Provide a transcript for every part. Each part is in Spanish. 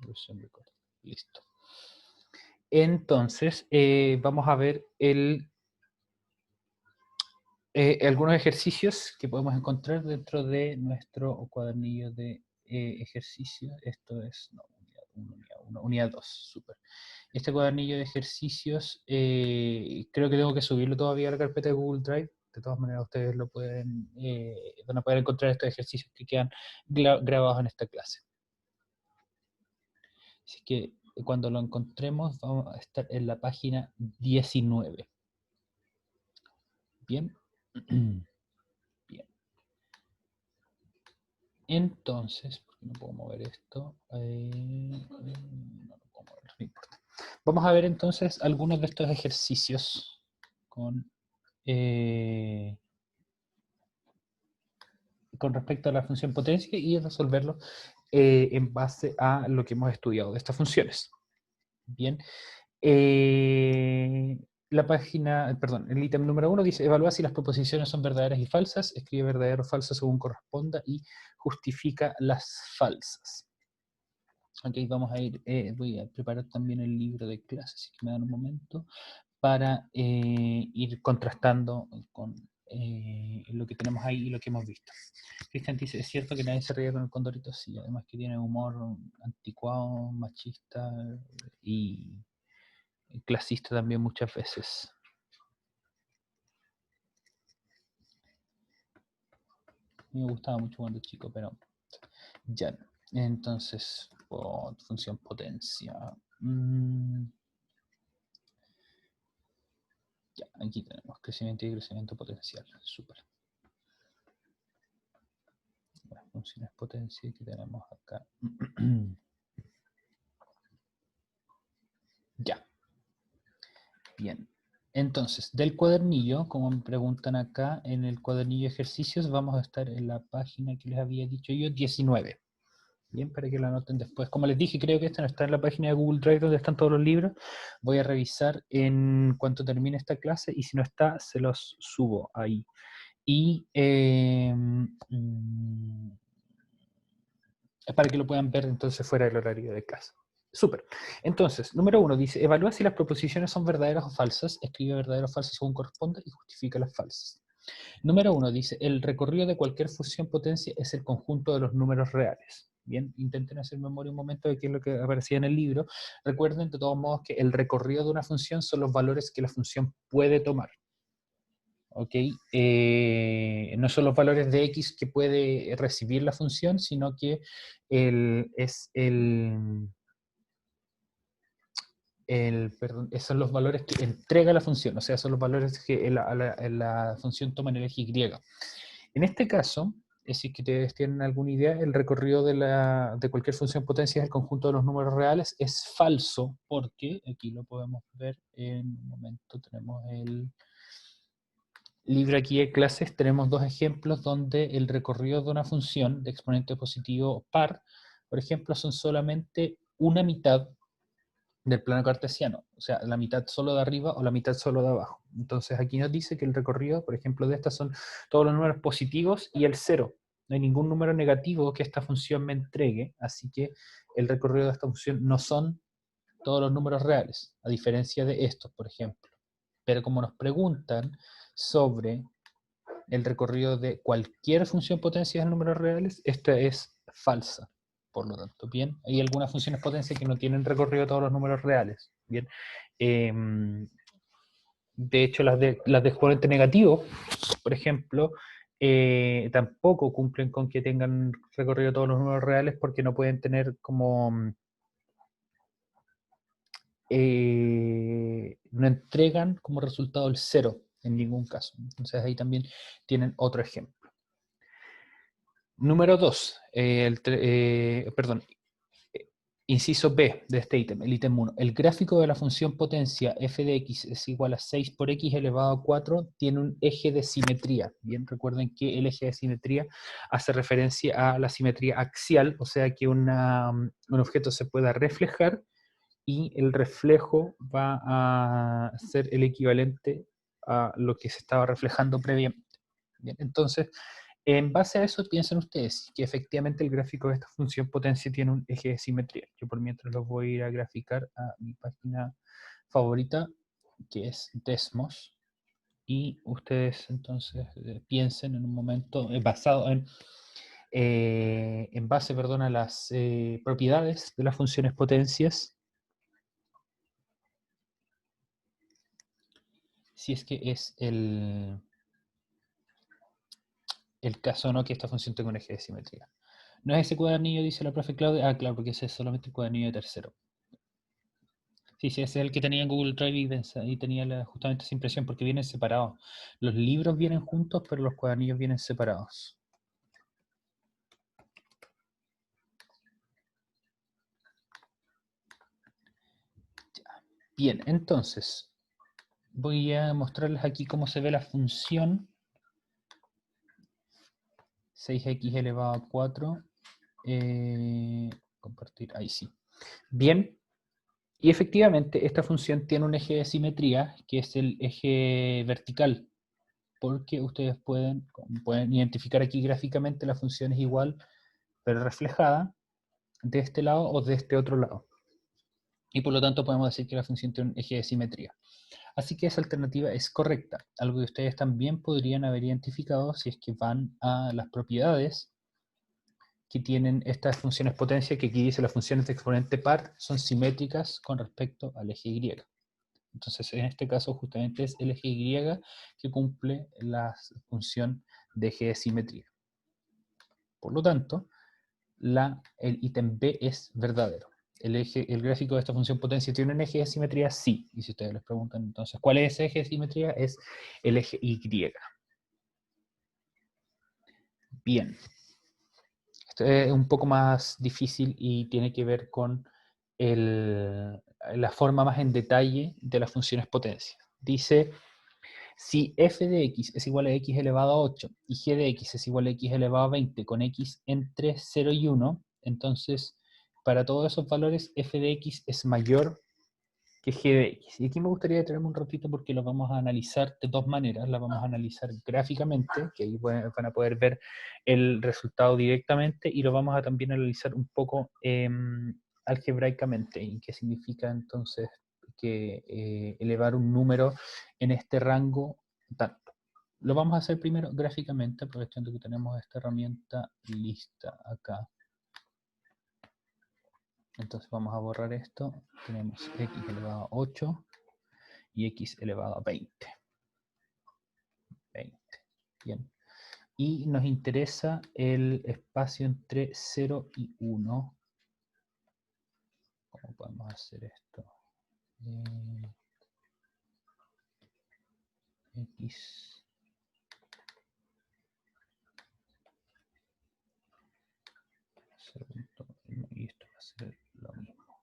Conversion Record. Listo. Entonces, vamos a ver algunos ejercicios que podemos encontrar dentro de nuestro cuadernillo de ejercicios. Esto es, no, unidad 2, súper. Este cuadernillo de ejercicios, creo que tengo que subirlo todavía a la carpeta de Google Drive. De todas maneras, ustedes lo van a poder encontrar estos ejercicios que quedan grabados en esta clase. Así que cuando lo encontremos, vamos a estar en la página 19. Bien. Bien. Entonces, ¿por qué no puedo mover esto? No puedo moverlo, no importa. Vamos a ver entonces algunos de estos ejercicios con respecto a la función potencia y resolverlo en base a lo que hemos estudiado de estas funciones. Bien. La página, perdón, el ítem número 1 dice: evalúa si las proposiciones son verdaderas y falsas, escribe verdadero o falso según corresponda y justifica las falsas. Ok, vamos a ir, voy a preparar también el libro de clases, así que me dan un momento para ir contrastando con lo que tenemos ahí y lo que hemos visto. Cristian dice: ¿es cierto que nadie se ríe con el Condorito? Sí, además que tiene humor anticuado, machista y clasista también muchas veces. Me gustaba mucho cuando chico, pero ya. Entonces, función potencia. Ya, aquí tenemos crecimiento y crecimiento potencial. Súper. Las funciones potencia que tenemos acá. Ya. Bien. Entonces, del cuadernillo, como me preguntan acá, en el cuadernillo de ejercicios vamos a estar en la página que les había dicho yo, 19. Bien, para que lo anoten después. Como les dije, creo que esta no está en la página de Google Drive donde están todos los libros. Voy a revisar en cuanto termine esta clase y si no está, se los subo ahí. Y es para que lo puedan ver entonces fuera del horario de clase. Súper. Entonces, número 1 dice: evalúa si las proposiciones son verdaderas o falsas, escribe verdadero o falso según corresponda y justifica las falsas. Número 1 dice: el recorrido de cualquier función potencia es el conjunto de los números reales. Bien, intenten hacer memoria un momento de qué es lo que aparecía en el libro. Recuerden de todos modos que el recorrido de una función son los valores que la función puede tomar. ¿Ok? No son los valores de x que puede recibir la función, sino que son los valores que entrega la función, o sea, son los valores que la función toma en el eje Y. En este caso, si que ustedes tienen alguna idea, el recorrido de cualquier función potencia es el conjunto de los números reales, es falso, porque aquí lo podemos ver en un momento, tenemos el libro aquí de clases, tenemos dos ejemplos donde el recorrido de una función de exponente positivo par, por ejemplo, son solamente una mitad del plano cartesiano, o sea, la mitad solo de arriba o la mitad solo de abajo. Entonces aquí nos dice que el recorrido, por ejemplo, de estas son todos los números positivos y el cero. No hay ningún número negativo que esta función me entregue, así que el recorrido de esta función no son todos los números reales, a diferencia de estos, por ejemplo. Pero como nos preguntan sobre el recorrido de cualquier función potencia de números reales, esta es falsa. Por lo tanto, bien, hay algunas funciones potencia que no tienen recorrido de todos los números reales. Bien, de hecho, las de exponente negativo, por ejemplo, tampoco cumplen con que tengan recorrido de todos los números reales porque no pueden tener como no entregan como resultado el cero en ningún caso. Entonces ahí también tienen otro ejemplo. Número 2, inciso B de este ítem, el ítem 1. El gráfico de la función potencia f de x es igual a 6 por x elevado a 4 tiene un eje de simetría. Bien, recuerden que el eje de simetría hace referencia a la simetría axial, o sea que un objeto se pueda reflejar y el reflejo va a ser el equivalente a lo que se estaba reflejando previamente. Bien, entonces, En base a eso, piensen ustedes que efectivamente el gráfico de esta función potencia tiene un eje de simetría. Yo por mientras los voy a ir a graficar a mi página favorita, que es Desmos, y ustedes entonces piensen en un momento, basado en base, perdón, a las propiedades de las funciones potencias, si es que es el caso, ¿no?, que esta función tenga un eje de simetría. No es ese cuadernillo, dice la profe Claudia. Ah, claro, porque ese es solamente el cuadernillo de tercero. Sí, sí, ese es el que tenía en Google Drive y tenía justamente esa impresión, porque vienen separados. Los libros vienen juntos, pero los cuadernillos vienen separados. Bien, entonces, voy a mostrarles aquí cómo se ve la función 6x elevado a 4. Compartir, ahí sí. Bien, y efectivamente esta función tiene un eje de simetría, que es el eje vertical, porque ustedes pueden identificar aquí gráficamente la función es igual, pero reflejada de este lado o de este otro lado. Y por lo tanto podemos decir que la función tiene un eje de simetría. Así que esa alternativa es correcta, algo que ustedes también podrían haber identificado si es que van a las propiedades que tienen estas funciones potencia, que aquí dice las funciones de exponente par son simétricas con respecto al eje Y. Entonces en este caso justamente es el eje Y que cumple la función de eje de simetría. Por lo tanto, el ítem B es verdadero. El gráfico de esta función potencia tiene un eje de simetría, sí. Y si ustedes les preguntan entonces, ¿cuál es ese eje de simetría? Es el eje Y. Bien. Esto es un poco más difícil y tiene que ver con la forma más en detalle de las funciones potencia. Dice, si f de x es igual a x elevado a 8 y g de x es igual a x elevado a 20 con x entre 0 y 1, entonces para todos esos valores f de x es mayor que g de x. Y aquí me gustaría detenerme un ratito porque lo vamos a analizar de dos maneras. La vamos a analizar gráficamente, que ahí van a poder ver el resultado directamente, y lo vamos a también analizar un poco algebraicamente, y qué significa entonces que elevar un número en este rango tanto. Lo vamos a hacer primero gráficamente, aprovechando que tenemos esta herramienta lista acá. Entonces vamos a borrar esto. Tenemos x elevado a 8 y x elevado a 20. 20. Bien. Y nos interesa el espacio entre 0 y 1. ¿Cómo podemos hacer esto? X. Y esto va a ser lo mismo.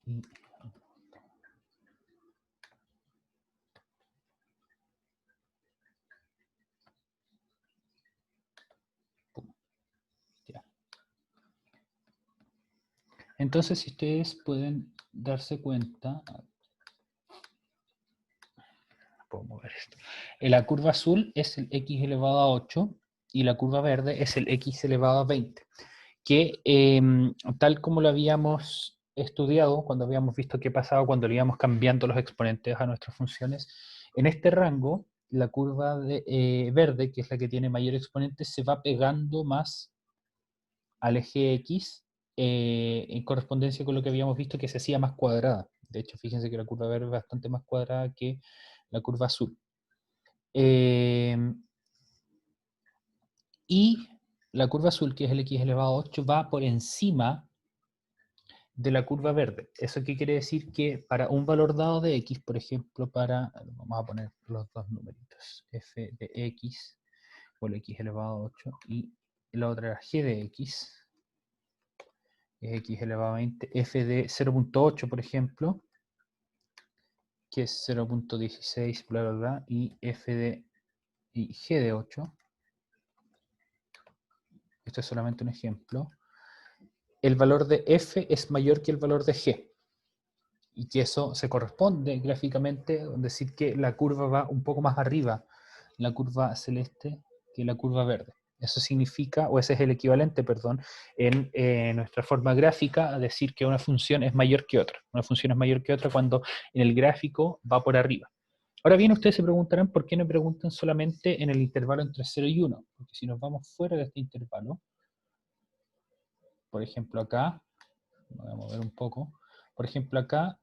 Y entonces, si ustedes pueden darse cuenta, puedo mover esto. La curva azul es el x elevado a 8 y la curva verde es el x elevado a 20, que tal como lo habíamos estudiado, cuando habíamos visto qué pasaba cuando le íbamos cambiando los exponentes a nuestras funciones, en este rango, la curva verde, que es la que tiene mayor exponente, se va pegando más al eje X, en correspondencia con lo que habíamos visto que se hacía más cuadrada. De hecho, fíjense que la curva verde es bastante más cuadrada que la curva azul. Y la curva azul, que es el x elevado a 8, va por encima de la curva verde. ¿Eso qué quiere decir? Que para un valor dado de x, por ejemplo, vamos a poner los dos numeritos, f de x, o el x elevado a 8, y la otra era g de x, es x elevado a 20, f de 0.8, por ejemplo, que es 0.16, bla, bla, bla, y g de 8, esto es solamente un ejemplo, el valor de f es mayor que el valor de g. Y que eso se corresponde gráficamente, decir que la curva va un poco más arriba la curva celeste que la curva verde. Eso significa, o ese es el equivalente, perdón, en nuestra forma gráfica a decir que una función es mayor que otra. Una función es mayor que otra cuando en el gráfico va por arriba. Ahora bien, ustedes se preguntarán por qué no preguntan solamente en el intervalo entre 0 y 1. Porque si nos vamos fuera de este intervalo, por ejemplo acá, voy a mover un poco, por ejemplo acá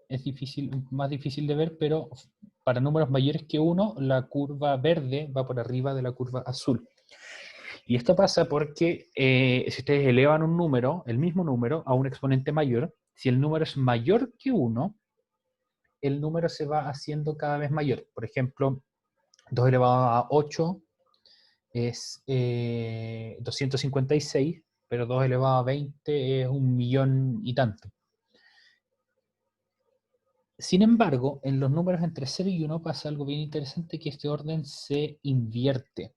es difícil, más difícil de ver, pero para números mayores que 1, la curva verde va por arriba de la curva azul. Y esto pasa porque si ustedes elevan un número, el mismo número, a un exponente mayor, si el número es mayor que 1, el número se va haciendo cada vez mayor. Por ejemplo, 2 elevado a 8 es 256, pero 2 elevado a 20 es 1.000.000 y tanto. Sin embargo, en los números entre 0 y 1 pasa algo bien interesante, que este orden se invierte.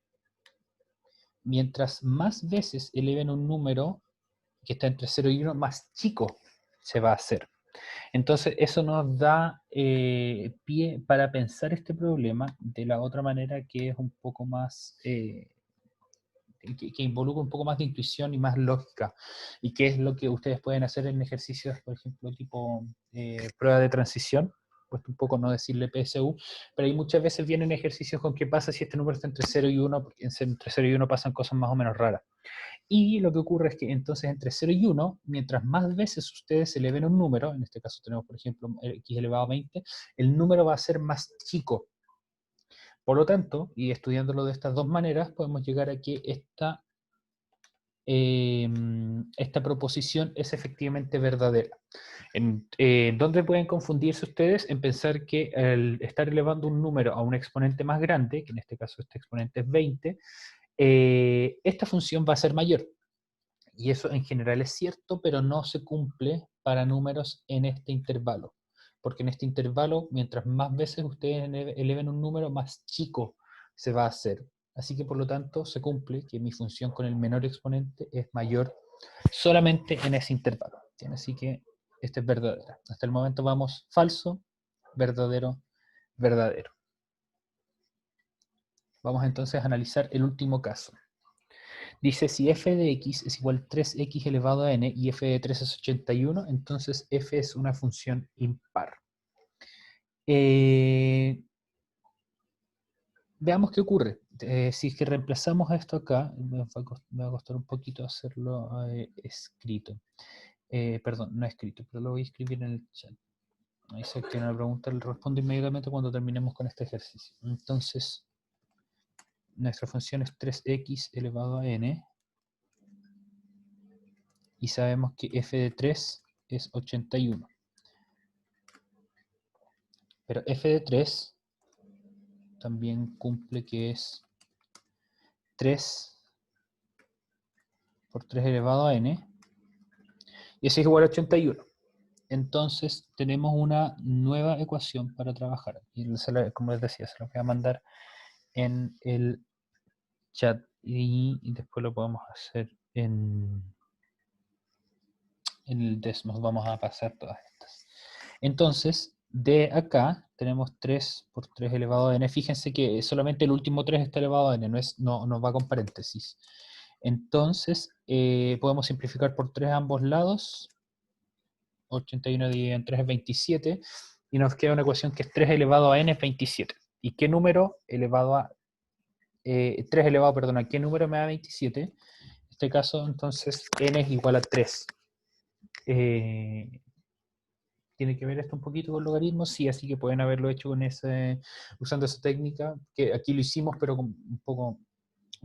Mientras más veces eleven un número que está entre 0 y 1, más chico se va a hacer. Entonces, eso nos da pie para pensar este problema de la otra manera, que es un poco más, que involucra un poco más de intuición y más lógica, y que es lo que ustedes pueden hacer en ejercicios, por ejemplo, tipo prueba de transición, pues un poco no decirle PSU, pero ahí muchas veces vienen ejercicios con qué pasa si este número está entre 0 y 1, porque entre 0 y 1 pasan cosas más o menos raras. Y lo que ocurre es que entonces entre 0 y 1, mientras más veces ustedes eleven un número, en este caso tenemos por ejemplo x elevado a 20, el número va a ser más chico. Por lo tanto, y estudiándolo de estas dos maneras, podemos llegar a que esta proposición es efectivamente verdadera. ¿Dónde pueden confundirse ustedes? En pensar que al estar elevando un número a un exponente más grande, que en este caso este exponente es 20, esta función va a ser mayor. Y eso en general es cierto, pero no se cumple para números en este intervalo. Porque en este intervalo, mientras más veces ustedes eleven un número, más chico se va a hacer. Así que por lo tanto se cumple que mi función con el menor exponente es mayor solamente en ese intervalo. Así que esta es verdadera. Hasta el momento vamos falso, verdadero, verdadero. Vamos entonces a analizar el último caso. Dice, si f de x es igual a 3x elevado a n y f de 3 es 81, entonces f es una función impar. Veamos qué ocurre. Si es que reemplazamos esto acá, me va a costar un poquito hacerlo escrito. Perdón, no escrito, pero lo voy a escribir en el chat. Ahí se tiene una pregunta, le respondo inmediatamente cuando terminemos con este ejercicio. Entonces, nuestra función es 3x elevado a n. Y sabemos que f de 3 es 81. Pero f de 3 también cumple que es 3 por 3 elevado a n. Y eso es igual a 81. Entonces tenemos una nueva ecuación para trabajar. Y como les decía, se la voy a mandar en el chat. Y después lo podemos hacer en el Desmos. Vamos a pasar todas estas. Entonces, de acá tenemos 3 por 3 elevado a n. Fíjense que solamente el último 3 está elevado a n, no va con paréntesis. Entonces, podemos simplificar por 3 a ambos lados. 81 dividido en 3 es 27. Y nos queda una ecuación que es 3 elevado a n es 27. ¿Y qué número elevado a... 3 elevado, perdón, ¿a qué número me da 27? En este caso, entonces, n es igual a 3. ¿Tiene que ver esto un poquito con logaritmos? Sí, así que pueden haberlo hecho con usando esa técnica, que aquí lo hicimos, pero un poco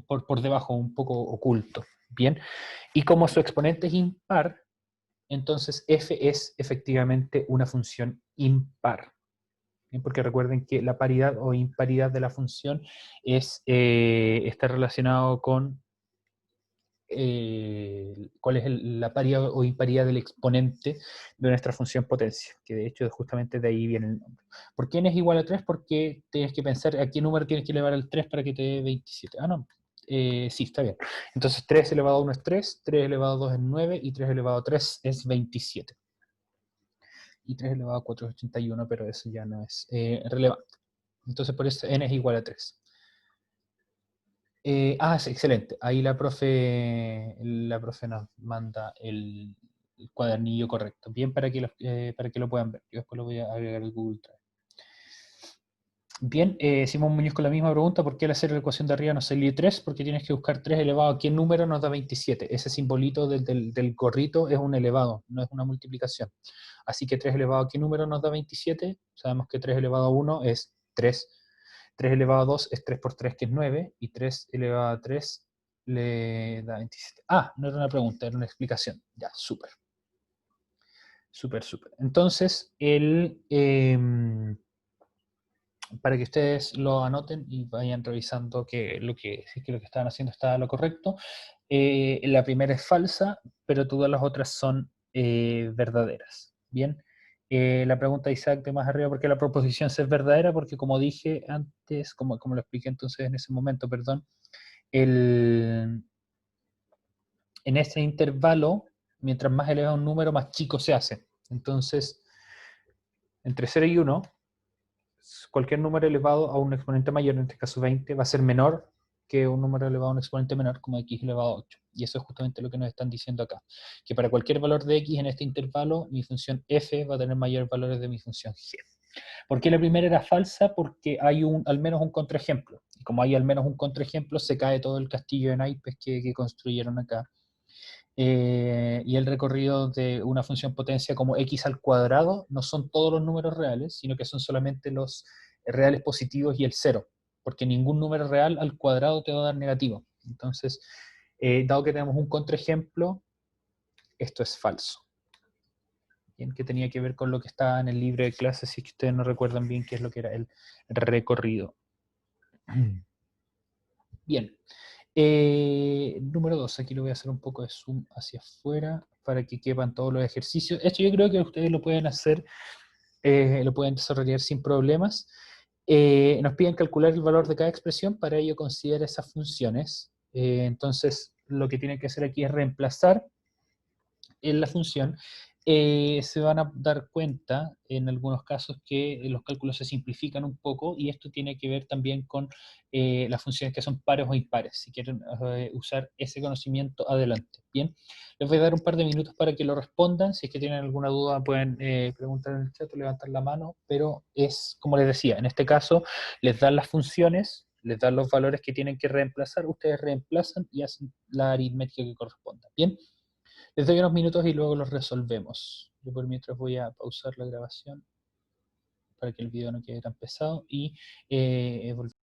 por debajo, un poco oculto. Bien, y como su exponente es impar, entonces f es efectivamente una función impar. Bien, porque recuerden que la paridad o imparidad de la función está relacionado con cuál es la paridad o imparidad del exponente de nuestra función potencia, que de hecho justamente de ahí viene el nombre. ¿Por qué n es igual a 3? Porque tienes que pensar a qué número tienes que elevar al 3 para que te dé 27. Ah, no. Sí, está bien. Entonces 3 elevado a 1 es 3, 3 elevado a 2 es 9 y 3 elevado a 3 es 27. Y 3 elevado a 4 es 81, pero eso ya no es relevante. Entonces por eso n es igual a 3. Sí, excelente. Ahí la profe nos manda el cuadernillo correcto. Bien para que lo puedan ver. Yo después lo voy a agregar al Google Drive. Bien, Simón Muñoz con la misma pregunta, ¿por qué al hacer la ecuación de arriba nos salió 3? Porque tienes que buscar 3 elevado a qué número nos da 27. Ese simbolito del gorrito es un elevado, no es una multiplicación. Así que 3 elevado a qué número nos da 27. Sabemos que 3 elevado a 1 es 3. 3 elevado a 2 es 3 por 3, que es 9. Y 3 elevado a 3 le da 27. No era una pregunta, era una explicación. Ya, súper. Súper, súper. Entonces, para que ustedes lo anoten y vayan revisando si es que lo que estaban haciendo estaba lo correcto. La primera es falsa, pero todas las otras son verdaderas. Bien, la pregunta de Isaac de más arriba, ¿por qué la proposición C es verdadera? Porque como dije antes, como lo expliqué entonces en ese momento, perdón, en ese intervalo, mientras más elevado un número, más chico se hace. Entonces, entre 0 y 1, cualquier número elevado a un exponente mayor, en este caso 20, va a ser menor que un número elevado a un exponente menor, como x elevado a 8. Y eso es justamente lo que nos están diciendo acá. Que para cualquier valor de x en este intervalo, mi función f va a tener mayores valores de mi función g. ¿Por qué la primera era falsa? Porque hay al menos un contraejemplo. Y como hay al menos un contraejemplo, se cae todo el castillo de naipes que construyeron acá. Y el recorrido de una función potencia como x al cuadrado no son todos los números reales, sino que son solamente los reales positivos y el cero, porque ningún número real al cuadrado te va a dar negativo. Entonces, dado que tenemos un contraejemplo, esto es falso. Bien, que tenía que ver con lo que estaba en el libro de clases, si es que ustedes no recuerdan bien qué es lo que era el recorrido. Bien. Número 2, aquí lo voy a hacer un poco de zoom hacia afuera para que quepan todos los ejercicios. Esto yo creo que ustedes lo pueden hacer, lo pueden desarrollar sin problemas. Nos piden calcular el valor de cada expresión, para ello considera esas funciones. Entonces, lo que tienen que hacer aquí es reemplazar en la función. Se van a dar cuenta en algunos casos que los cálculos se simplifican un poco, y esto tiene que ver también con las funciones que son pares o impares, si quieren usar ese conocimiento adelante. Bien, les voy a dar un par de minutos para que lo respondan. Si es que tienen alguna duda pueden preguntar en el chat o levantar la mano, pero es como les decía, en este caso les dan las funciones, les dan los valores que tienen que reemplazar, ustedes reemplazan y hacen la aritmética que corresponda. Bien, les doy unos minutos y luego los resolvemos. Yo por mientras voy a pausar la grabación para que el video no quede tan pesado y